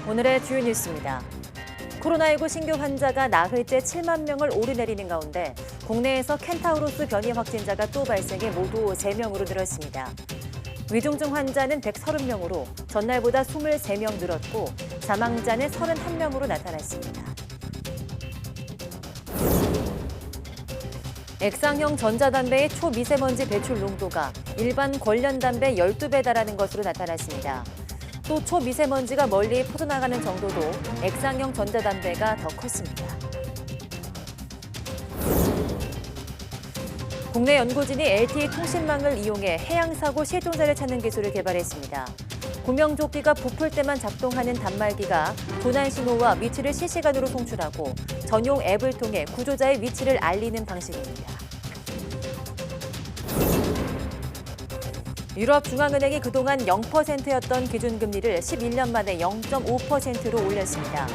오늘의 주요 뉴스입니다. 코로나19 신규 환자가 나흘째 7만 명을 오르내리는 가운데 국내에서 켄타우로스 변이 확진자가 또 발생해 모두 3명으로 늘었습니다. 위중증 환자는 130명으로 전날보다 23명 늘었고 사망자는 31명으로 나타났습니다. 액상형 전자담배의 초미세먼지 배출 농도가 일반 관련담배 12배 달하는 것으로 나타났습니다. 또 초미세먼지가 멀리 퍼져나가는 정도도 액상형 전자담배가 더 컸습니다. 국내 연구진이 LTE 통신망을 이용해 해양사고 실종자를 찾는 기술을 개발했습니다. 구명조끼가 부풀 때만 작동하는 단말기가 도난 신호와 위치를 실시간으로 송출하고 전용 앱을 통해 구조자의 위치를 알리는 방식입니다. 유럽중앙은행이 그동안 0%였던 기준금리를 11년 만에 0.5%로 올렸습니다.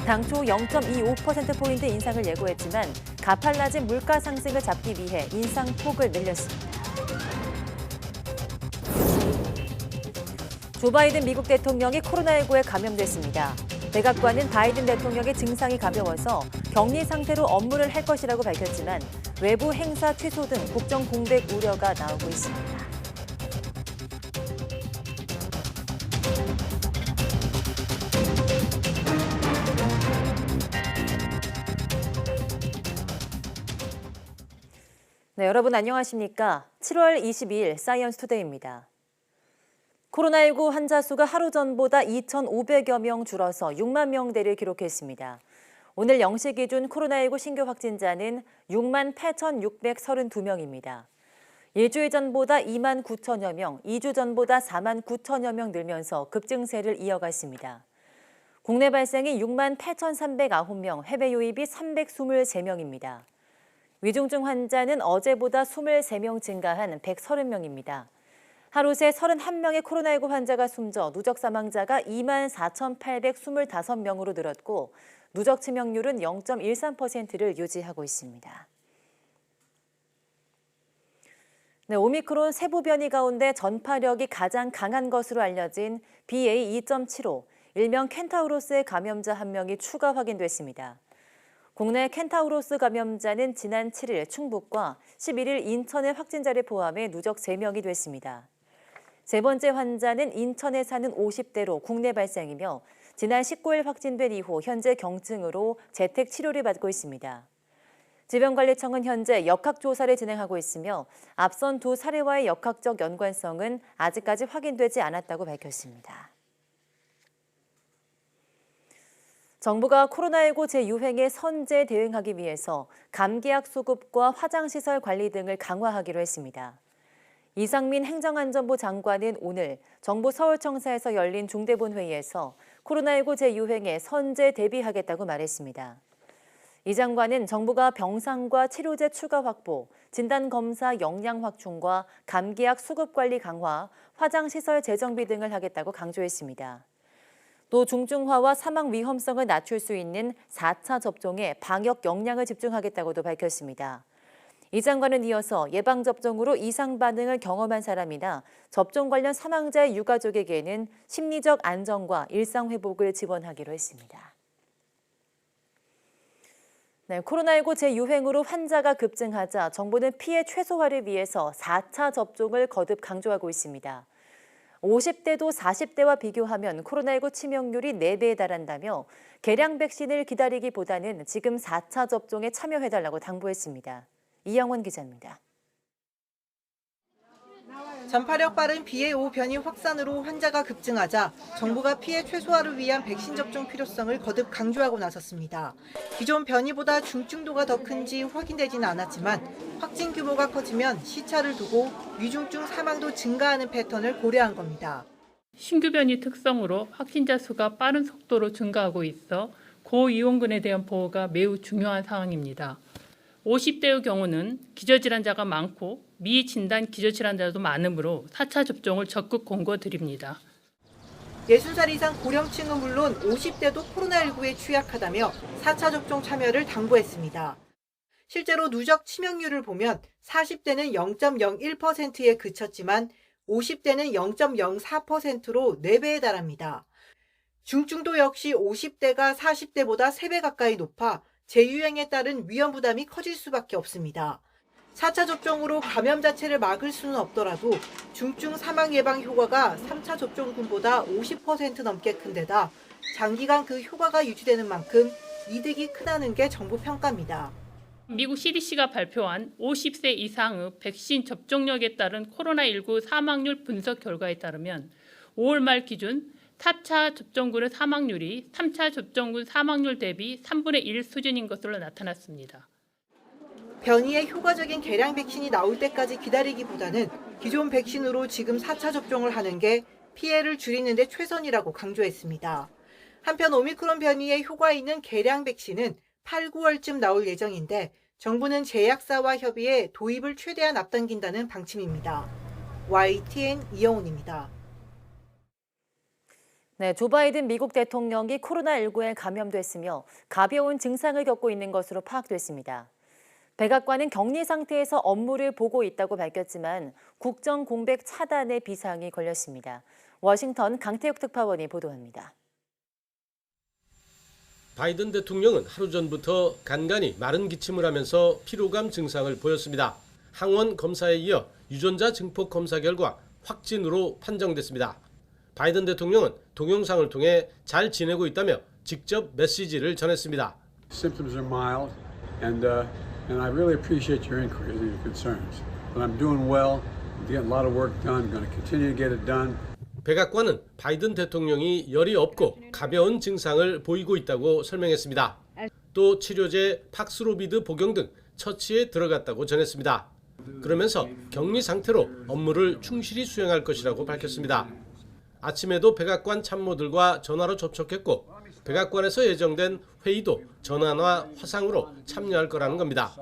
당초 0.25%포인트 인상을 예고했지만 가팔라진 물가 상승을 잡기 위해 인상폭을 늘렸습니다. 조 바이든 미국 대통령이 코로나19에 감염됐습니다. 백악관은 바이든 대통령의 증상이 가벼워서 격리 상태로 업무를 할 것이라고 밝혔지만 외부 행사 취소 등 국정 공백 우려가 나오고 있습니다. 네, 여러분 안녕하십니까? 7월 22일 사이언스 투데이입니다. 코로나19 환자 수가 하루 전보다 2,500여 명 줄어서 6만 명대를 기록했습니다. 오늘 0시 기준 코로나19 신규 확진자는 6만 8,632명입니다. 일주일 전보다 2만 9천여 명, 2주 전보다 4만 9천여 명 늘면서 급증세를 이어갔습니다. 국내 발생이 6만 8,309명, 해외 유입이 323명입니다. 위중증 환자는 어제보다 23명 증가한 130명입니다. 하루 새 31명의 코로나19 환자가 숨져 누적 사망자가 2만 4,825명으로 늘었고 누적 치명률은 0.13%를 유지하고 있습니다. 네, 오미크론 세부 변이 가운데 전파력이 가장 강한 것으로 알려진 BA.2.75, 일명 켄타우로스의 감염자 1명이 추가 확인됐습니다. 국내 켄타우로스 감염자는 지난 7일 충북과 11일 인천의 확진자를 포함해 누적 3명이 됐습니다. 세 번째 환자는 인천에 사는 50대로 국내 발생이며 지난 19일 확진된 이후 현재 경증으로 재택 치료를 받고 있습니다. 질병관리청은 현재 역학조사를 진행하고 있으며 앞선 두 사례와의 역학적 연관성은 아직까지 확인되지 않았다고 밝혔습니다. 정부가 코로나19 재유행에 선제 대응하기 위해서 감기약 수급과 화장시설 관리 등을 강화하기로 했습니다. 이상민 행정안전부 장관은 오늘 정부 서울청사에서 열린 중대본 회의에서 코로나19 재유행에 선제 대비하겠다고 말했습니다. 이 장관은 정부가 병상과 치료제 추가 확보, 진단검사 역량 확충과 감기약 수급 관리 강화, 화장시설 재정비 등을 하겠다고 강조했습니다. 또 중증화와 사망 위험성을 낮출 수 있는 4차 접종에 방역 역량을 집중하겠다고도 밝혔습니다. 이 장관은 이어서 예방접종으로 이상 반응을 경험한 사람이나 접종 관련 사망자의 유가족에게는 심리적 안정과 일상 회복을 지원하기로 했습니다. 네, 코로나19 재유행으로 환자가 급증하자 정부는 피해 최소화를 위해서 4차 접종을 거듭 강조하고 있습니다. 50대도 40대와 비교하면 코로나19 치명률이 4배에 달한다며 개량 백신을 기다리기보다는 지금 4차 접종에 참여해달라고 당부했습니다. 이영원 기자입니다. 전파력 빠른 BA.5 변이 확산으로 환자가 급증하자 정부가 피해 최소화를 위한 백신 접종 필요성을 거듭 강조하고 나섰습니다. 기존 변이보다 중증도가 더 큰지 확인되지는 않았지만 확진 규모가 커지면 시차를 두고 위중증 사망도 증가하는 패턴을 고려한 겁니다. 신규 변이 특성으로 확진자 수가 빠른 속도로 증가하고 있어 고위험군에 대한 보호가 매우 중요한 상황입니다. 50대의 경우는 기저질환자가 많고 미진단 기저질환자도 많으므로 4차 접종을 적극 권고드립니다. 60살 이상 고령층은 물론 50대도 코로나19에 취약하다며 4차 접종 참여를 당부했습니다. 실제로 누적 치명률을 보면 40대는 0.01%에 그쳤지만 50대는 0.04%로 4배에 달합니다. 중증도 역시 50대가 40대보다 3배 가까이 높아 재유행에 따른 위험 부담이 커질 수밖에 없습니다. 4차 접종으로 감염 자체를 막을 수는 없더라도 중증 사망 예방 효과가 3차 접종군보다 50% 넘게 큰 데다 장기간 그 효과가 유지되는 만큼 이득이 크다는 게 정부 평가입니다. 미국 CDC가 발표한 50세 이상의 백신 접종력에 따른 코로나19 사망률 분석 결과에 따르면 5월 말 기준 4차 접종군의 사망률이 3차 접종군 사망률 대비 3분의 1 수준인 것으로 나타났습니다. 변이의 효과적인 개량 백신이 나올 때까지 기다리기보다는 기존 백신으로 지금 4차 접종을 하는 게 피해를 줄이는 데 최선이라고 강조했습니다. 한편 오미크론 변이에 효과 있는 개량 백신은 8, 9월쯤 나올 예정인데 정부는 제약사와 협의해 도입을 최대한 앞당긴다는 방침입니다. YTN 이영훈입니다. 네, 조 바이든 미국 대통령이 코로나19에 감염됐으며 가벼운 증상을 겪고 있는 것으로 파악됐습니다. 백악관은 격리 상태에서 업무를 보고 있다고 밝혔지만 국정 공백 차단의 비상이 걸렸습니다. 워싱턴 강태욱 특파원이 보도합니다. 바이든 대통령은 하루 전부터 간간히 마른 기침을 하면서 피로감 증상을 보였습니다. 항원 검사에 이어 유전자 증폭 검사 결과 확진으로 판정됐습니다. 바이든 대통령은 동영상을 통해 잘 지내고 있다며 직접 메시지를 전했습니다. Symptoms are mild, and I really appreciate your inquiries and your concerns. But I'm doing well. I'm getting a lot of work done. I'm going to continue to get it done. 백악관은 바이든 대통령이 열이 없고 가벼운 증상을 보이고 있다고 설명했습니다. 또 치료제 팍스로비드 복용 등 처치에 들어갔다고 전했습니다. 그러면서 격리 상태로 업무를 충실히 수행할 것이라고 밝혔습니다. 아침에도 백악관 참모들과 전화로 접촉했고 백악관에서 예정된 회의도 전화나 화상으로 참여할 거라는 겁니다.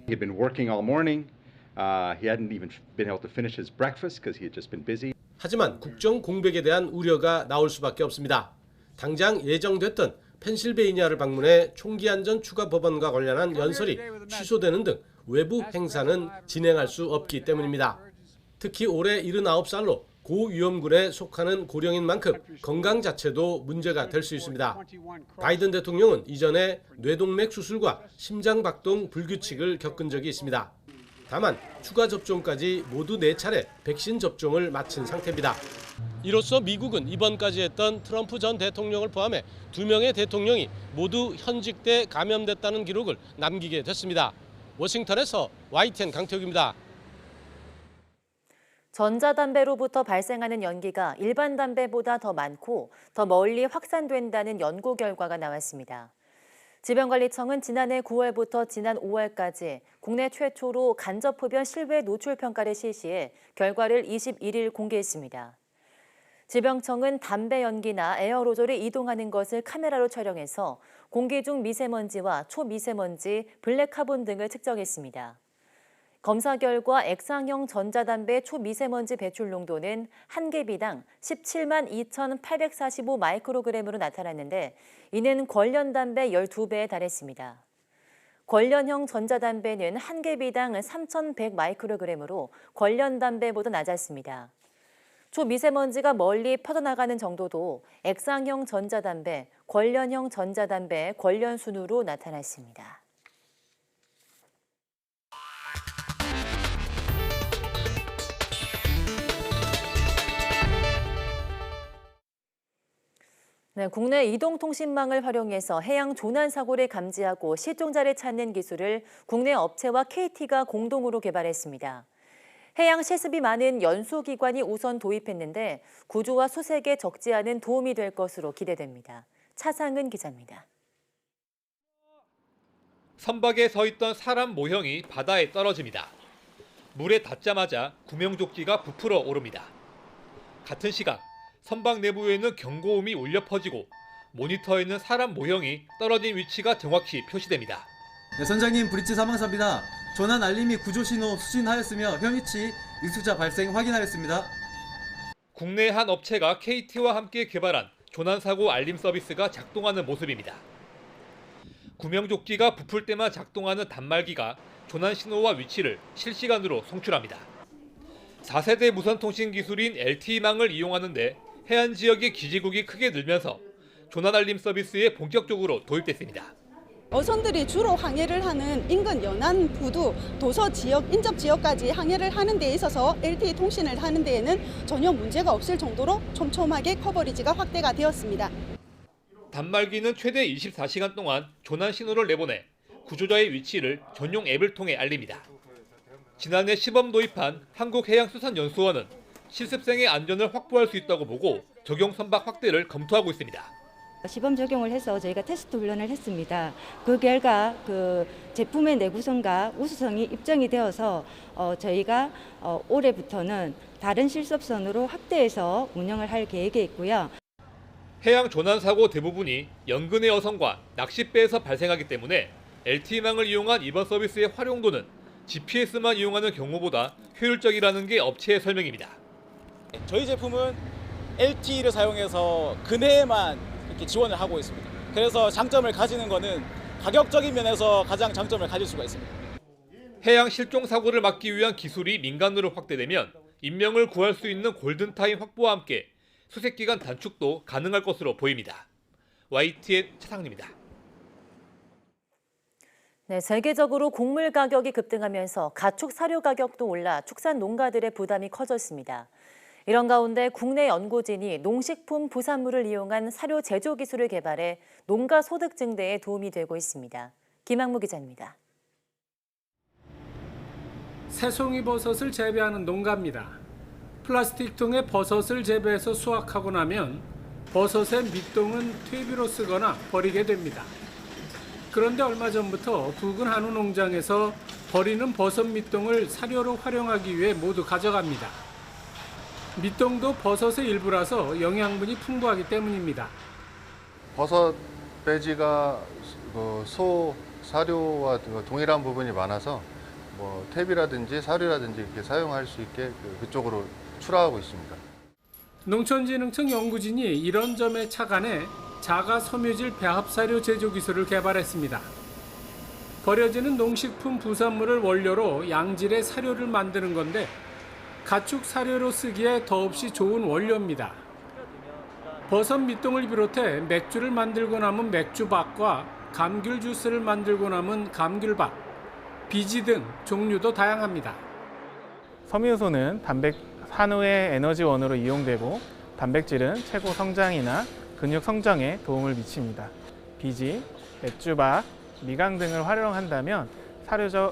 He had been working all morning. He hadn't even been able to finish his breakfast because he had just been busy. 하지만 국정 공백에 대한 우려가 나올 수밖에 없습니다. 당장 예정됐던 펜실베이니아를 방문해 총기 안전 추가 법안과 관련한 연설이 취소되는 등 외부 행사는 진행할 수 없기 때문입니다. 특히 올해 79살로 고위험군에 속하는 고령인 만큼 건강 자체도 문제가 될 수 있습니다. 바이든 대통령은 이전에 뇌동맥 수술과 심장박동 불규칙을 겪은 적이 있습니다. 다만 추가 접종까지 모두 4차례 백신 접종을 마친 상태입니다. 이로써 미국은 이번까지 했던 트럼프 전 대통령을 포함해 2명의 대통령이 모두 현직 때 감염됐다는 기록을 남기게 됐습니다. 워싱턴에서 YTN 강태욱입니다. 전자담배로부터 발생하는 연기가 일반 담배보다 더 많고 더 멀리 확산된다는 연구 결과가 나왔습니다. 질병관리청은 지난해 9월부터 지난 5월까지 국내 최초로 간접흡연 실외 노출 평가를 실시해 결과를 21일 공개했습니다. 질병청은 담배 연기나 에어로졸이 이동하는 것을 카메라로 촬영해서 공기 중 미세먼지와 초미세먼지, 블랙카본 등을 측정했습니다. 검사 결과 액상형 전자담배 초미세먼지 배출 농도는 한 개비당 17만 2,845 마이크로그램으로 나타났는데 이는 관련담배 12배에 달했습니다. 관련형 전자담배는 한 개비당 3,100 마이크로그램으로 관련담배보다 낮았습니다. 초미세먼지가 멀리 퍼져나가는 정도도 액상형 전자담배, 관련형 전자담배 관련 순으로 나타났습니다. 네, 국내 이동통신망을 활용해서 해양 조난 사고를 감지하고 실종자를 찾는 기술을 국내 업체와 KT가 공동으로 개발했습니다. 해양 실습이 많은 연수기관이 우선 도입했는데 구조와 수색에 적지 않은 도움이 될 것으로 기대됩니다. 차상은 기자입니다. 선박에 서 있던 사람 모형이 바다에 떨어집니다. 물에 닿자마자 구명조끼가 부풀어 오릅니다. 같은 시각 선박 내부에는 경고음이 울려 퍼지고 모니터에 있는 사람 모형이 떨어진 위치가 정확히 표시됩니다. 네, 선장님, 브릿지 사망사입니다. 조난 알림이 구조 신호 수신하였으며 현 위치 익숙자 발생 확인하였습니다. 국내 한 업체가 KT와 함께 개발한 조난사고 알림 서비스가 작동하는 모습입니다. 구명조끼가 부풀 때만 작동하는 단말기가 조난 신호와 위치를 실시간으로 송출합니다. 4세대 무선통신 기술인 LTE망을 이용하는데 해안 지역의 기지국이 크게 늘면서 조난알림 서비스에 본격적으로 도입됐습니다. 어선들이 주로 항해를 하는 인근 연안 부두 도서 지역, 인접 지역까지 항해를 하는 데 있어서 LTE 통신을 하는 데에는 전혀 문제가 없을 정도로 촘촘하게 커버리지가 확대가 되었습니다. 단말기는 최대 24시간 동안 조난 신호를 내보내 구조자의 위치를 전용 앱을 통해 알립니다. 지난해 시범 도입한 한국해양수산연수원은 실습생의 안전을 확보할 수 있다고 보고 적용 선박 확대를 검토하고 있습니다. 시범 적용을 해서 저희가 테스트 훈련을 했습니다. 그 결과 그 제품의 내구성과 우수성이 입증이 되어서 저희가 올해부터는 다른 실습선으로 확대해서 운영을 할 계획에 있고요. 해양 조난 사고 대부분이 연근의 어선과 낚싯배에서 발생하기 때문에 LTE망을 이용한 이번 서비스의 활용도는 GPS만 이용하는 경우보다 효율적이라는 게 업체의 설명입니다. 저희 제품은 LTE를 사용해서 근해에만 이렇게 지원을 하고 있습니다. 그래서 장점을 가지는 것은 가격적인 면에서 가장 장점을 가질 수가 있습니다. 해양 실종 사고를 막기 위한 기술이 민간으로 확대되면 인명을 구할 수 있는 골든타임 확보와 함께 수색기간 단축도 가능할 것으로 보입니다. YTN 최상리입니다. 네, 세계적으로 곡물 가격이 급등하면서 가축 사료 가격도 올라 축산 농가들의 부담이 커졌습니다. 이런 가운데 국내 연구진이 농식품 부산물을 이용한 사료 제조 기술을 개발해 농가 소득 증대에 도움이 되고 있습니다. 김학무 기자입니다. 새송이 버섯을 재배하는 농가입니다. 플라스틱 통에 버섯을 재배해서 수확하고 나면 버섯의 밑동은 퇴비로 쓰거나 버리게 됩니다. 그런데 얼마 전부터 부근 한우 농장에서 버리는 버섯 밑동을 사료로 활용하기 위해 모두 가져갑니다. 밑동도 버섯의 일부라서 영양분이 풍부하기 때문입니다. 버섯 배지가 소 사료와 동일한 부분이 많아서 퇴비라든지 사료라든지 이렇게 사용할 수 있게 그쪽으로 출하하고 있습니다. 농촌진흥청 연구진이 이런 점에 착안해 자가 섬유질 배합 사료 제조 기술을 개발했습니다. 버려지는 농식품 부산물을 원료로 양질의 사료를 만드는 건데 가축 사료로 쓰기에 더없이 좋은 원료입니다. 버섯 밑동을 비롯해 맥주를 만들고 남은 맥주밥과 감귤 주스를 만들고 남은 감귤밥, 비지 등 종류도 다양합니다. 섬유소는 한우의 에너지원으로 이용되고 단백질은 체고 성장이나 근육 성장에 도움을 미칩니다. 비지, 맥주밥, 미강 등을 활용한다면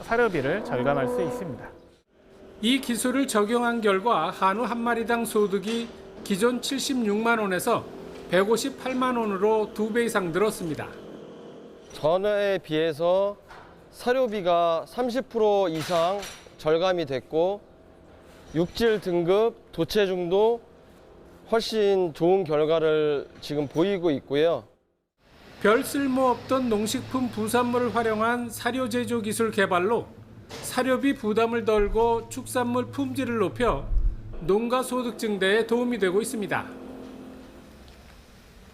사료비를 절감할 수 있습니다. 이 기술을 적용한 결과 한우 한 마리당 소득이 기존 76만 원에서 158만 원으로 2배 이상 늘었습니다. 전에 비해서 사료비가 30% 이상 절감이 됐고 육질 등급, 도체중도 훨씬 좋은 결과를 지금 보이고 있고요. 별 쓸모없던 농식품 부산물을 활용한 사료 제조 기술 개발로 사료비 부담을 덜고 축산물 품질을 높여 농가 소득 증대에 도움이 되고 있습니다.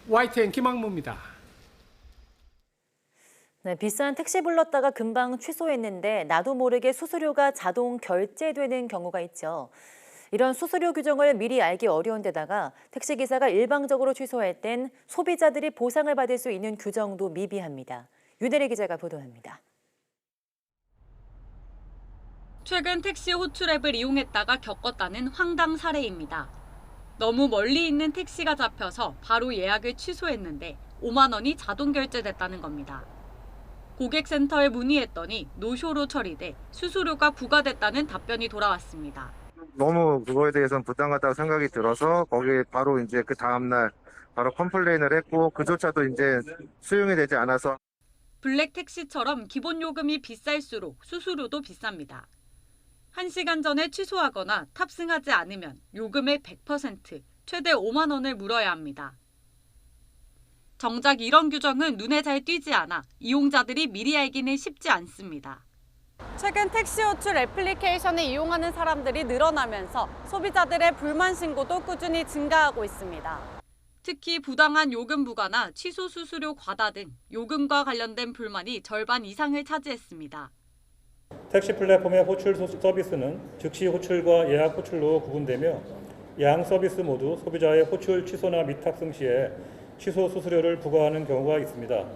YTN 김학무입니다. 네, 비싼 택시 불렀다가 금방 취소했는데 나도 모르게 수수료가 자동 결제되는 경우가 있죠. 이런 수수료 규정을 미리 알기 어려운 데다가 택시기사가 일방적으로 취소할 땐 소비자들이 보상을 받을 수 있는 규정도 미비합니다. 유대리 기자가 보도합니다. 최근 택시 호출 앱을 이용했다가 겪었다는 황당 사례입니다. 너무 멀리 있는 택시가 잡혀서 바로 예약을 취소했는데 5만 원이 자동 결제됐다는 겁니다. 고객센터에 문의했더니 노쇼로 처리돼 수수료가 부과됐다는 답변이 돌아왔습니다. 너무 그거에 대해서는 부당하다고 생각이 들어서 거기에 바로 이제 그 다음날 바로 컴플레인을 했고 그조차도 이제 수용이 되지 않아서. 블랙 택시처럼 기본 요금이 비쌀수록 수수료도 비쌉니다. 1시간 전에 취소하거나 탑승하지 않으면 요금의 100%, 최대 5만 원을 물어야 합니다. 정작 이런 규정은 눈에 잘 띄지 않아 이용자들이 미리 알기는 쉽지 않습니다. 최근 택시 호출 애플리케이션을 이용하는 사람들이 늘어나면서 소비자들의 불만 신고도 꾸준히 증가하고 있습니다. 특히 부당한 요금 부과나 취소 수수료 과다 등 요금과 관련된 불만이 절반 이상을 차지했습니다. 택시 플랫폼의 호출 서비스는 즉시 호출과 예약 호출로 구분되며 양 서비스 모두 소비자의 호출 취소나 미탑승 시에 취소 수수료를 부과하는 경우가 있습니다.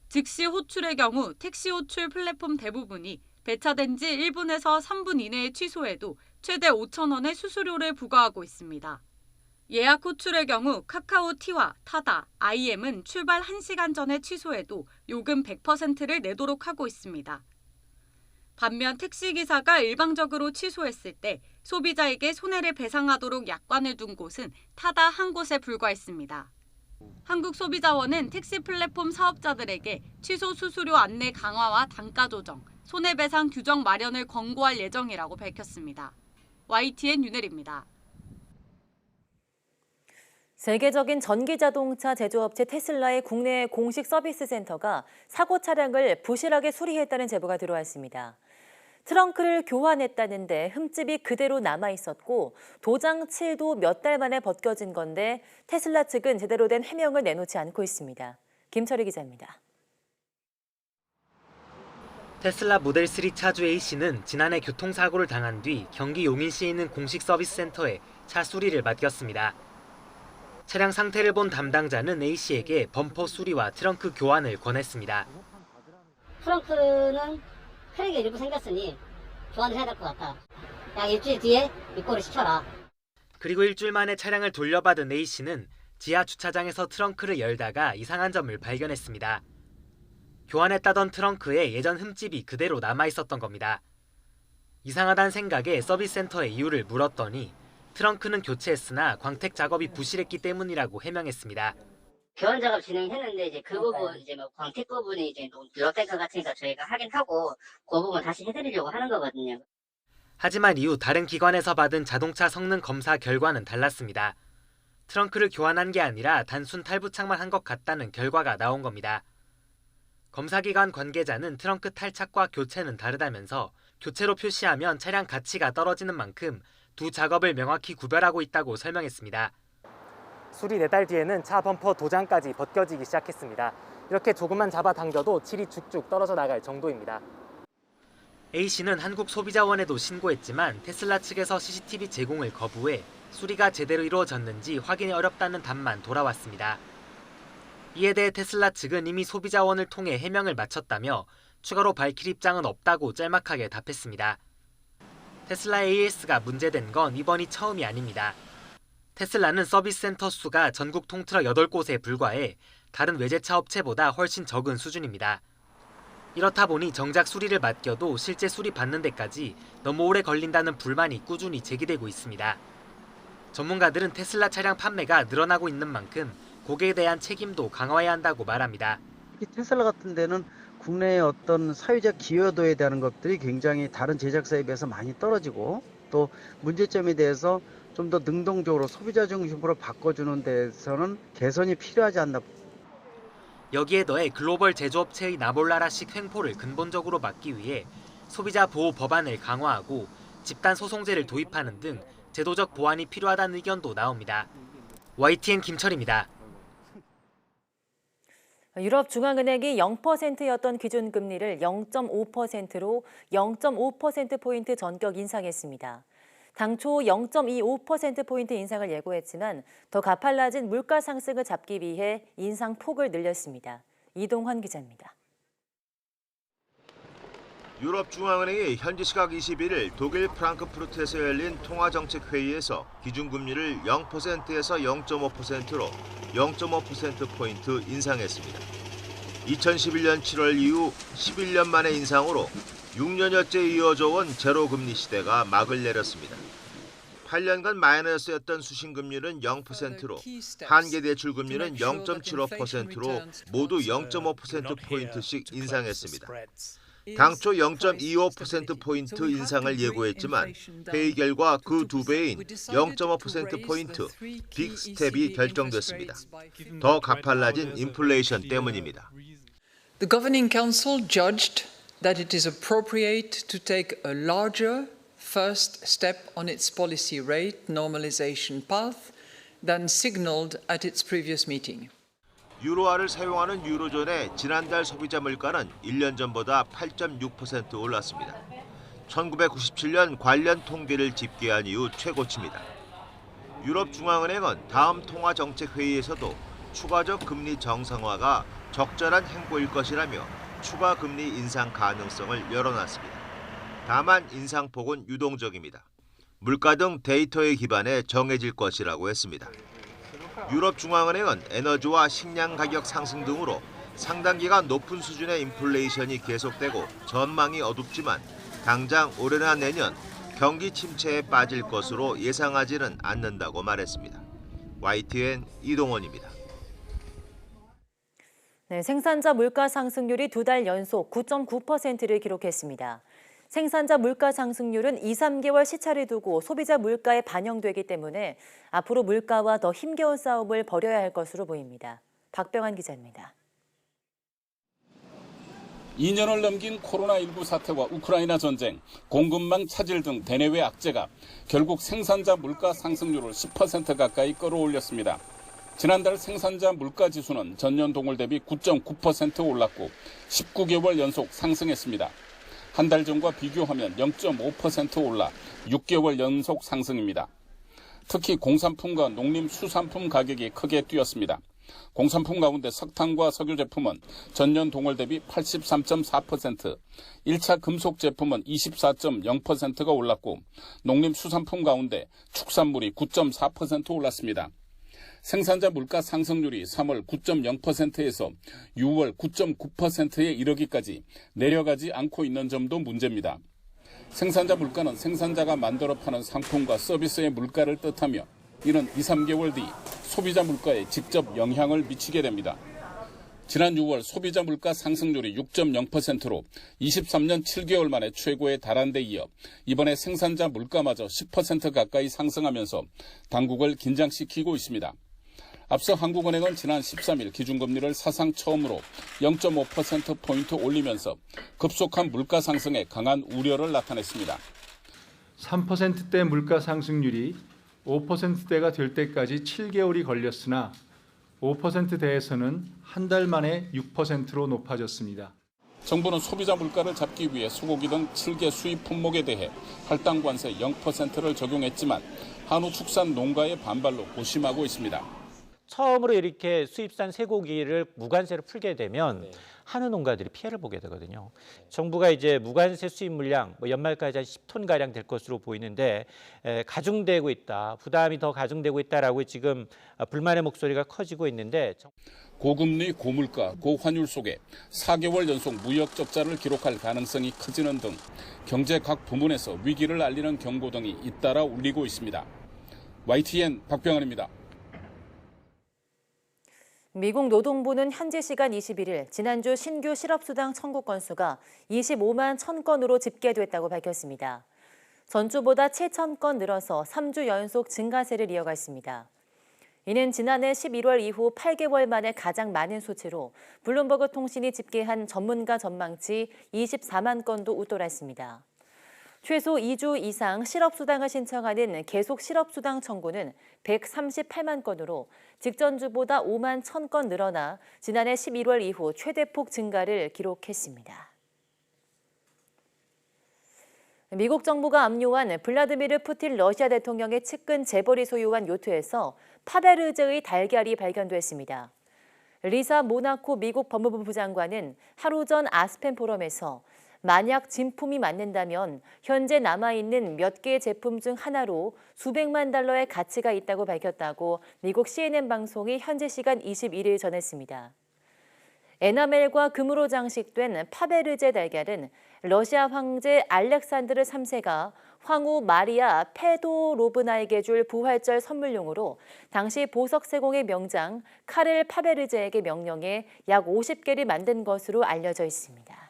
즉시 호출의 경우 택시 호출 플랫폼 대부분이 배차된 지 1분에서 3분 이내에 취소해도 최대 5,000원의 수수료를 부과하고 있습니다. 예약 호출의 경우 카카오티와 타다, IM은 출발 1시간 전에 취소해도 요금 100%를 내도록 하고 있습니다. 반면 택시기사가 일방적으로 취소했을 때 소비자에게 손해를 배상하도록 약관을 둔 곳은 타다 한 곳에 불과했습니다. 한국소비자원은 택시 플랫폼 사업자들에게 취소 수수료 안내 강화와 단가 조정, 손해배상 규정 마련을 권고할 예정이라고 밝혔습니다. YTN 윤혜리입니다. 세계적인 전기자동차 제조업체 테슬라의 국내 공식 서비스 센터가 사고 차량을 부실하게 수리했다는 제보가 들어왔습니다. 트렁크를 교환했다는데 흠집이 그대로 남아있었고 도장칠도 몇 달 만에 벗겨진 건데 테슬라 측은 제대로 된 해명을 내놓지 않고 있습니다. 김철희 기자입니다. 테슬라 모델 3 차주 A씨는 지난해 교통사고를 당한 뒤 경기 용인시에 있는 공식 서비스 센터에 차 수리를 맡겼습니다. 차량 상태를 본 담당자는 A씨에게 범퍼 수리와 트렁크 교환을 권했습니다. 트렁크는 크랙이 일부 생겼으니 교환을 해야 될 것 같다. 약 일주일 뒤에 입고를 시켜라. 그리고 일주일 만에 차량을 돌려받은 A씨는 지하 주차장에서 트렁크를 열다가 이상한 점을 발견했습니다. 교환했다던 트렁크에 예전 흠집이 그대로 남아있었던 겁니다. 이상하다는 생각에 서비스 센터에 이유를 물었더니 트렁크는 교체했으나 광택 작업이 부실했기 때문이라고 해명했습니다. 교환 작업 진행했는데 이제 그 부분 이제 뭐 광택 부분이 이제 너무 누락될 것 같으니까 저희가 하긴 하고 그 부분 다시 해드리려고 하는 거거든요. 하지만 이후 다른 기관에서 받은 자동차 성능 검사 결과는 달랐습니다. 트렁크를 교환한 게 아니라 단순 탈부착만 한 것 같다는 결과가 나온 겁니다. 검사기관 관계자는 트렁크 탈착과 교체는 다르다면서 교체로 표시하면 차량 가치가 떨어지는 만큼 두 작업을 명확히 구별하고 있다고 설명했습니다. 수리 4달 뒤에는 차 범퍼 도장까지 벗겨지기 시작했습니다. 이렇게 조금만 잡아당겨도 칠이 쭉쭉 떨어져 나갈 정도입니다. A씨는 한국소비자원에도 신고했지만 테슬라 측에서 CCTV 제공을 거부해 수리가 제대로 이루어졌는지 확인이 어렵다는 답만 돌아왔습니다. 이에 대해 테슬라 측은 이미 소비자원을 통해 해명을 마쳤다며 추가로 밝힐 입장은 없다고 짤막하게 답했습니다. 테슬라 AS가 문제된 건 이번이 처음이 아닙니다. 테슬라는 서비스 센터 수가 전국 통틀어 8곳에 불과해 다른 외제차 업체보다 훨씬 적은 수준입니다. 이렇다 보니 정작 수리를 맡겨도 실제 수리 받는 데까지 너무 오래 걸린다는 불만이 꾸준히 제기되고 있습니다. 전문가들은 테슬라 차량 판매가 늘어나고 있는 만큼 고객에 대한 책임도 강화해야 한다고 말합니다. 테슬라 같은 데는 국내의 어떤 사회적 기여도에 대한 것들이 굉장히 다른 제작사에 비해서 많이 떨어지고 또 문제점에 대해서 좀 더 능동적으로 소비자 중심으로 바꿔주는 데서는 개선이 필요하지 않나. 여기에 더해 글로벌 제조업체의 나몰라라식 횡포를 근본적으로 막기 위해 소비자 보호 법안을 강화하고 집단 소송제를 도입하는 등 제도적 보완이 필요하다는 의견도 나옵니다. YTN 김철입니다. 유럽중앙은행이 0%였던 기준금리를 0.5%로 0.5%포인트 전격 인상했습니다. 당초 0.25%포인트 인상을 예고했지만 더 가팔라진 물가 상승을 잡기 위해 인상폭을 늘렸습니다. 이동환 기자입니다. 유럽중앙은행이 현지 시각 21일 독일 프랑크푸르트에서 열린 통화정책회의에서 기준금리를 0%에서 0.5%로 0.5%포인트 인상했습니다. 2011년 7월 이후 11년 만의 인상으로 6년여째 이어져 온 제로금리 시대가 막을 내렸습니다. 8년간 마이너스였던 수신금리는 0%로 한계대출금리는 0.75%로 모두 0.5%포인트씩 인상했습니다. 당초 0.25%포인트 인상을 예고했지만 회의 결과 그 2배인 0.5%포인트 빅스텝이 결정됐습니다. 더 가팔라진 인플레이션 때문입니다. The Governing Council judged that it is appropriate to take a larger first step on its policy rate normalization path than signaled at its previous meeting. 유로화를 사용하는 유로존의 지난달 소비자 물가는 1년 전보다 8.6% 올랐습니다. 1997년 관련 통계를 집계한 이후 최고치입니다. 유럽중앙은행은 다음 통화정책회의에서도 추가적 금리 정상화가 적절한 행보일 것이라며 추가 금리 인상 가능성을 열어놨습니다. 다만 인상폭은 유동적입니다. 물가 등 데이터에 기반해 정해질 것이라고 했습니다. 유럽중앙은행은 에너지와 식량 가격 상승 등으로 상당 기간 높은 수준의 인플레이션이 계속되고 전망이 어둡지만 당장 올해나 내년 경기 침체에 빠질 것으로 예상하지는 않는다고 말했습니다. YTN 이동원입니다. 네, 생산자 물가 상승률이 2달 연속 9.9%를 기록했습니다. 생산자 물가 상승률은 2, 3개월 시차를 두고 소비자 물가에 반영되기 때문에 앞으로 물가와 더 힘겨운 싸움을 벌여야 할 것으로 보입니다. 박병환 기자입니다. 2년을 넘긴 코로나19 사태와 우크라이나 전쟁, 공급망 차질 등 대내외 악재가 결국 생산자 물가 상승률을 10% 가까이 끌어올렸습니다. 지난달 생산자 물가 지수는 전년 동월 대비 9.9% 올랐고 19개월 연속 상승했습니다. 한 달 전과 비교하면 0.5% 올라 6개월 연속 상승입니다. 특히 공산품과 농림수산품 가격이 크게 뛰었습니다. 공산품 가운데 석탄과 석유 제품은 전년 동월 대비 83.4%, 1차 금속 제품은 24.0%가 올랐고 농림수산품 가운데 축산물이 9.4% 올랐습니다. 생산자 물가 상승률이 3월 9.0%에서 6월 9.9%에 이르기까지 내려가지 않고 있는 점도 문제입니다. 생산자 물가는 생산자가 만들어 파는 상품과 서비스의 물가를 뜻하며 이는 2, 3개월 뒤 소비자 물가에 직접 영향을 미치게 됩니다. 지난 6월 소비자 물가 상승률이 6.0%로 23년 7개월 만에 최고에 달한 데 이어 이번에 생산자 물가마저 10% 가까이 상승하면서 당국을 긴장시키고 있습니다. 앞서 한국은행은 지난 13일 기준금리를 사상 처음으로 0.5%포인트 올리면서 급속한 물가 상승에 강한 우려를 나타냈습니다. 3%대 물가 상승률이 5%대가 될 때까지 7개월이 걸렸으나 5%대에서는 한 달 만에 6%로 높아졌습니다. 정부는 소비자 물가를 잡기 위해 소고기 등 7개 수입 품목에 대해 할당 관세 0%를 적용했지만 한우 축산 농가의 반발로 고심하고 있습니다. 처음으로 이렇게 수입산 쇠고기를 무관세로 풀게 되면 한우 농가들이 피해를 보게 되거든요. 정부가 이제 무관세 수입 물량 연말까지 한 10톤 가량 될 것으로 보이는데 가중되고 있다, 부담이 더 가중되고 있다라고 지금 불만의 목소리가 커지고 있는데 고금리, 고물가, 고환율 속에 4개월 연속 무역 적자를 기록할 가능성이 커지는 등 경제 각 부문에서 위기를 알리는 경고 등이 잇따라 울리고 있습니다. YTN 박병환입니다. 미국 노동부는 현지 시간 21일 지난주 신규 실업수당 청구 건수가 25만 1,000건으로 집계됐다고 밝혔습니다. 전주보다 7,000건 늘어서 3주 연속 증가세를 이어갔습니다. 이는 지난해 11월 이후 8개월 만에 가장 많은 수치로 블룸버그 통신이 집계한 전문가 전망치 24만 건도 웃돌았습니다. 최소 2주 이상 실업수당을 신청하는 계속 실업수당 청구는 138만 건으로 직전주보다 5만 1,000건 늘어나 지난해 11월 이후 최대폭 증가를 기록했습니다. 미국 정부가 압류한 블라디미르 푸틴 러시아 대통령의 측근 재벌이 소유한 요트에서 파베르제의 달걀이 발견됐습니다. 리사 모나코 미국 법무부 장관은 하루 전 아스펜 포럼에서 만약 진품이 맞는다면 현재 남아있는 몇 개의 제품 중 하나로 수백만 달러의 가치가 있다고 밝혔다고 미국 CNN 방송이 현지 시간 21일 전했습니다. 에나멜과 금으로 장식된 파베르제 달걀은 러시아 황제 알렉산드르 3세가 황후 마리아 페도로브나에게 줄 부활절 선물용으로 당시 보석 세공의 명장 카를 파베르제에게 명령해 약 50개를 만든 것으로 알려져 있습니다.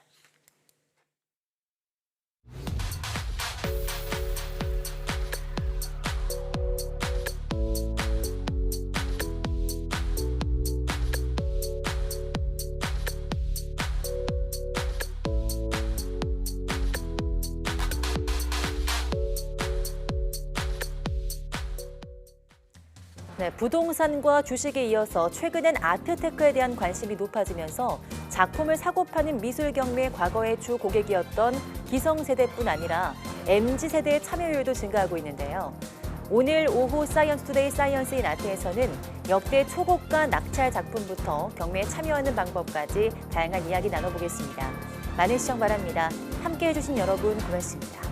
네, 부동산과 주식에 이어서 최근엔 아트테크에 대한 관심이 높아지면서 작품을 사고 파는 미술 경매의 과거의 주 고객이었던 기성세대뿐 아니라 MZ세대의 참여율도 증가하고 있는데요. 오늘 오후 사이언스투데이 사이언스 인 아트에서는 역대 초고가 낙찰 작품부터 경매에 참여하는 방법까지 다양한 이야기 나눠보겠습니다. 많은 시청 바랍니다. 함께해 주신 여러분 고맙습니다.